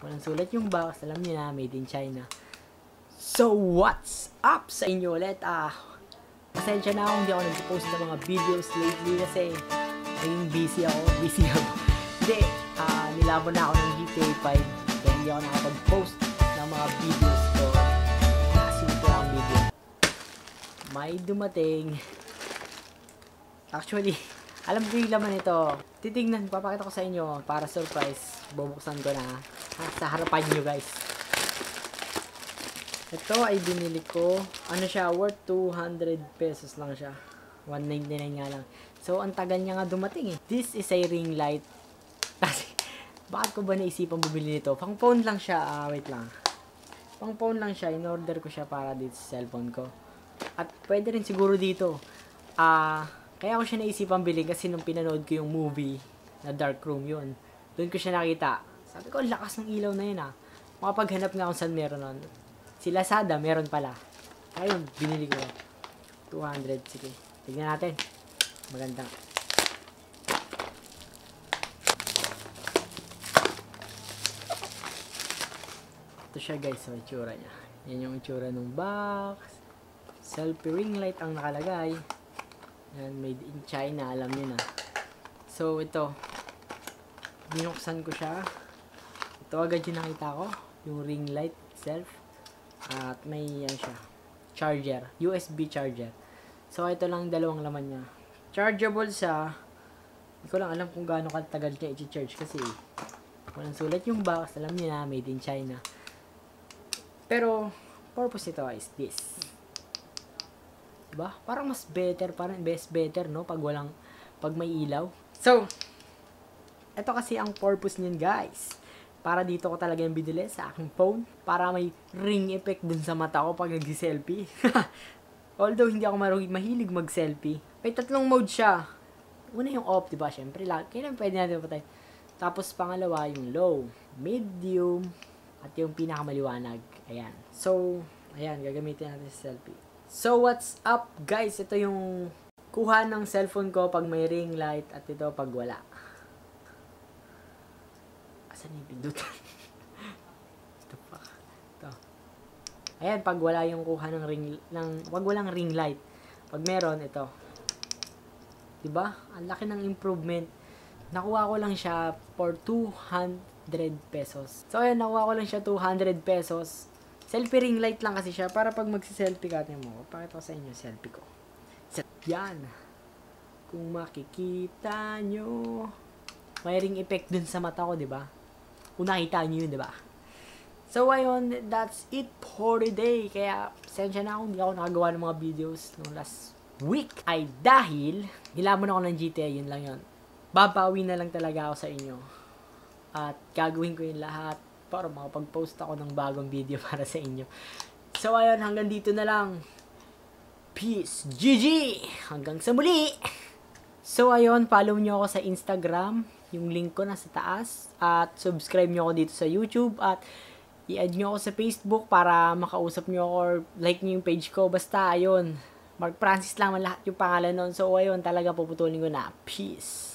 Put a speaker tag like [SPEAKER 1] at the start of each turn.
[SPEAKER 1] Walang sulat yung box. Alam niyo na, made in China. So, what's up sa inyo ulit? Pasensya na akong hindi ako nag-post ng mga videos lately kasi naging busy ako. Hindi, nilaban na ako ng GTA 5 kaya hindi ako nakapag-post ng mga videos ko. Simple ang video. May dumating. Actually, alam ko yung laman ito. Titignan, papakita ko sa inyo para surprise. Bubuksan ko na sa harapan nyo guys. Ito ay binili ko. Ano siya, worth 200 pesos lang siya. 199 nga lang. So, ang tagal niya nga dumating eh. This is a ring light. Kasi, bakit ko ba naisipan bumili nito? Pang phone lang siya. Wait lang. Pang phone lang siya. In-order ko siya para dito sa cellphone ko. At pwede rin siguro dito. Kaya ko siya naisipan bilhin kasi nung pinanood ko yung movie na Dark Room yun. Doon ko siya nakita. Sabi ko, lakas ng ilaw na yun Makapaghanap nga kung saan meron nun. Si Lazada, meron pala. Ayun, binili ko. 200, sige. Tignan natin. Maganda. Ito siya guys, so itsura niya. Yan yung itsura ng box. Selfie ring light ang nakalagay. Yan, made in China, alam niyo na. So, ito. Binuksan ko siya. Ito agad yung nakita ko. Yung ring light itself. At may yan siya. Charger. USB charger. So, ito lang dalawang laman niya. Chargeable siya. Hindi ko lang alam kung gaano katagal niya i-charge kasi walang sulat yung box. Alam niyo na, made in China. Pero, purpose nito is this. Diba? Parang mas better, parang best better, no? Pag may ilaw. So, ito kasi ang purpose niyan, guys. Para dito ko talaga yung binili sa aking phone. Para may ring effect dun sa mata ko pag nag-selfie. Although, hindi ako mahilig mag-selfie. May tatlong mode siya. Una yung off, diba? Siyempre, kailan pwede natin patay. Tapos, pangalawa, yung low, medium, at yung pinakamaliwanag. Ayan. So, ayan, gagamitin natin sa selfie. So, what's up, guys? Ito yung kuha ng cellphone ko pag may ring light at ito pag wala. Asan yung pindutan? Ito pa. Ito. Ayan, pag wala yung kuha ng wag walang ring light. Pag meron, ito. Diba? Ang laki ng improvement. Nakuha ko lang siya for 200 pesos. So, ayan, nakuha ko lang siya 200 pesos. Selfie ring light lang kasi siya para pag magsi-selfie ka mo. Pakita ko sa inyo selfie ko. Yan. Kung makikita nyo, may ring effect dun sa mata ko, diba? Kung nakita nyo yun, diba? So, ayun, that's it for the day. Kaya, sensya na ako, hindi ako nakagawa ng mga videos nung last week. Ay dahil, nilamon ako ng GTA, yun lang yun. Babawi na lang talaga ako sa inyo. At gagawin ko yung lahat para makapag-post ako ng bagong video para sa inyo. So, ayun, hanggang dito na lang. Peace, GG! Hanggang sa muli! So, ayun, follow nyo ako sa Instagram. Yung link ko nasa taas. At subscribe nyo ako dito sa YouTube. At i-add nyo ako sa Facebook para makausap nyo ako or like nyo yung page ko. Basta, ayun, Mark Francis lang lahat yung pangalan nun. So, ayun, talaga puputulin ko na. Peace!